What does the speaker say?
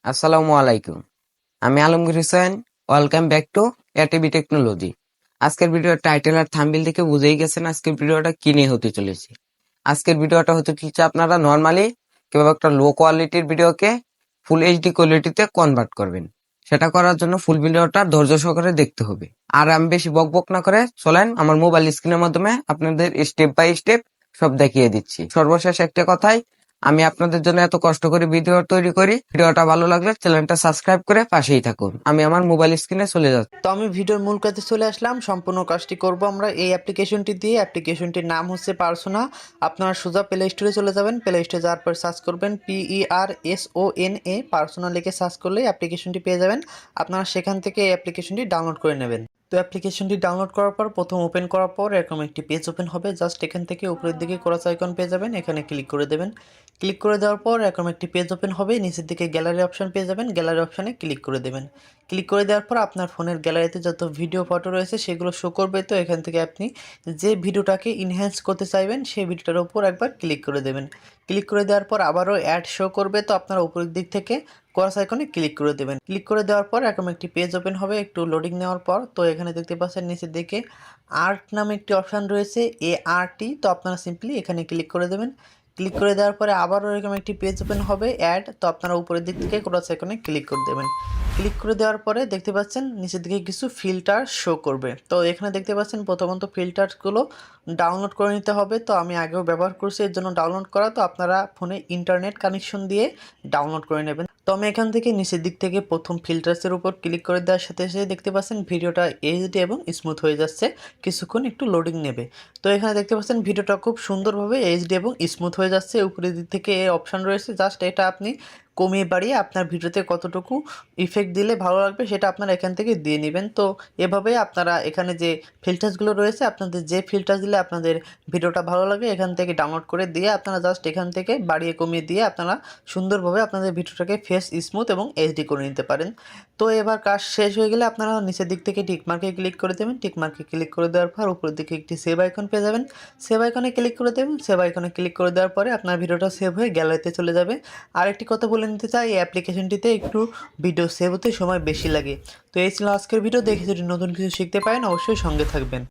আসসালামু আলাইকুম। আমি Alamgir Hossain. Welcome back to ATB technology. আজকের ভিডিওর টাইটেল আর থাম্বনেল থেকে বুঝেই গেছেন আজকের ভিডিওটা কি নিয়ে হতে চলেছে। আজকের ভিডিওটা হতে চলেছে আপনারা নর্মালি কিভাবে একটা লো কোয়ালিটির ভিডিওকে ফুল এইচডি কোয়ালিটিতে কনভার্ট করবেন। সেটা করার জন্য ফুল ভিডিওটা ধৈর্য সহকারে দেখতে হবে। আর আমি বেশি বকবক না করে চলেন আমার মোবাইল স্ক্রিনের মাধ্যমে আপনাদের স্টেপ বাই স্টেপ সব দেখিয়ে দিচ্ছি। সর্বশেষ একটা কথাই, আমি আপনাদের জন্য এত কষ্ট করে ভিডিও তৈরি করি। ভিডিওটা ভালো লাগলে চ্যানেলটা সাবস্ক্রাইব করে পাশেই থাকুন। আমি আমার মোবাইল স্ক্রিনে চলে যাচ্ছি। তো আমি ভিডিওর মূল কাজে চলে আসলাম। সম্পূর্ণ কাজটি করব আমরা এই অ্যাপ্লিকেশনটি দিয়ে। অ্যাপ্লিকেশনটির নাম হচ্ছে পার্সোনা। আপনারা সোজা প্লে স্টোরে চলে যাবেন। প্লে স্টোরে যাওয়ার পর সার্চ করবেন PERSONA, পার্সোনা লিখে সার্চ করলেই অ্যাপ্লিকেশনটি পেয়ে যাবেন। আপনারা সেখান থেকে এই অ্যাপ্লিকেশনটি ডাউনলোড করে নেবেন। তো অ্যাপ্লিকেশনটি ডাউনলোড করার পর প্রথম ওপেন করার পর এরকম একটি পেজ ওপেন হবে। জাস্ট এখান থেকে উপরের দিকে ক্রস আইকন পেয়ে যাবেন, এখানে ক্লিক করে দেবেন। ক্লিক করে দেওয়ার পর এরকম একটি পেজ ওপেন হবে। নিচের দিকে গ্যালারি অপশন পেয়ে যাবেন, গ্যালারি অপশানে ক্লিক করে দেবেন। ক্লিক করে দেওয়ার পর আপনার ফোনের গ্যালারিতে যত ভিডিও ফটো রয়েছে সেগুলো শো করবে। তো এখান থেকে আপনি যে ভিডিওটাকে ইনহ্যান্স করতে চাইবেন সেই ভিডিওটার উপর একবার ক্লিক করে দেবেন। ক্লিক করে দেওয়ার পর আবারও অ্যাড শো করবে। তো আপনার উপরের দিক থেকে ক্রস আইকনে ক্লিক করে দেবেন। ক্লিক করে দেওয়ার পর এরকম একটি পেজ ওপেন হবে একটু লোডিং নেওয়ার পর। তো এখানে দেখতে পাচ্ছেন নিচের দিকে আর্ট নামে একটি অপশান রয়েছে, ART। তো আপনারা সিম্পলি এখানে ক্লিক করে দেবেন। ক্লিক করে দেওয়ার পরে আবারও এরকম একটি পেজ ওপেন হবে অ্যাড। তো আপনারা উপরের দিক থেকে ক্রস আইকনে ক্লিক করে দেবেন। ক্লিক করে দেওয়ার পরে দেখতে পাচ্ছেন নিচের দিকে কিছু ফিল্টার শো করবে। তো এখানে দেখতে পাচ্ছেন প্রথমত ফিল্টারগুলো ডাউনলোড করে নিতে হবে। তো আমি আগেও ব্যবহার করছি, এর জন্য ডাউনলোড করা। তো আপনারা ফোনে ইন্টারনেট কানেকশন দিয়ে ডাউনলোড করে নেবেন। তো আমি এখান থেকে নিচের দিক থেকে প্রথম ফিল্টার্সের উপর ক্লিক করে দেওয়ার সাথে সাথে দেখতে পাচ্ছেন ভিডিওটা এইচডি এবং স্মুথ হয়ে যাচ্ছে। কিছুক্ষণ একটু লোডিং নেবে। তো এখানে দেখতে পাচ্ছেন ভিডিওটা খুব সুন্দরভাবে এইচডি এবং স্মুথ হয়ে যাচ্ছে। উপরের দিক থেকে অপশান রয়েছে, জাস্ট এটা আপনি কমিয়ে বাড়িয়ে আপনার ভিডিওতে কতটুকু ইফেক্ট দিলে ভালো লাগবে সেটা আপনারা এখান থেকে দিয়ে নেবেন। তো এভাবে আপনারা এখানে যে ফিল্টার্সগুলো রয়েছে আপনাদের যে ফিল্টার দিলে আপনাদের ভিডিওটা ভালো লাগে এখান থেকে ডাউনলোড করে দিয়ে আপনারা জাস্ট এখান থেকে বাড়িয়ে কমিয়ে দিয়ে আপনারা সুন্দরভাবে আপনাদের ভিডিওটাকে ফেস স্মুথ এবং এইচডি করে নিতে পারেন। তো এবার কাজ শেষ হয়ে গেলে আপনারা নিচের দিক থেকে টিকমার্কে ক্লিক করে দেবেন। টিকমার্কে ক্লিক করে দেওয়ার পর উপরের দিকে একটি সেভ আইকন পেয়ে যাবেন। সেভ আইকনে ক্লিক করে দেবেন। সেভ আইকনে ক্লিক করে দেওয়ার পরে আপনার ভিডিওটা সেভ হয়ে গ্যালারিতে চলে যাবে। আরেকটি কথা বলে নিতে চাই, এই অ্যাপ্লিকেশনটিতে একটু ভিডিও সেভ হতে সময় বেশি লাগে। তো এই ছিল আজকের ভিডিও। দেখে যদি নতুন কিছু শিখতে পারেন অবশ্যই সঙ্গে থাকবেন।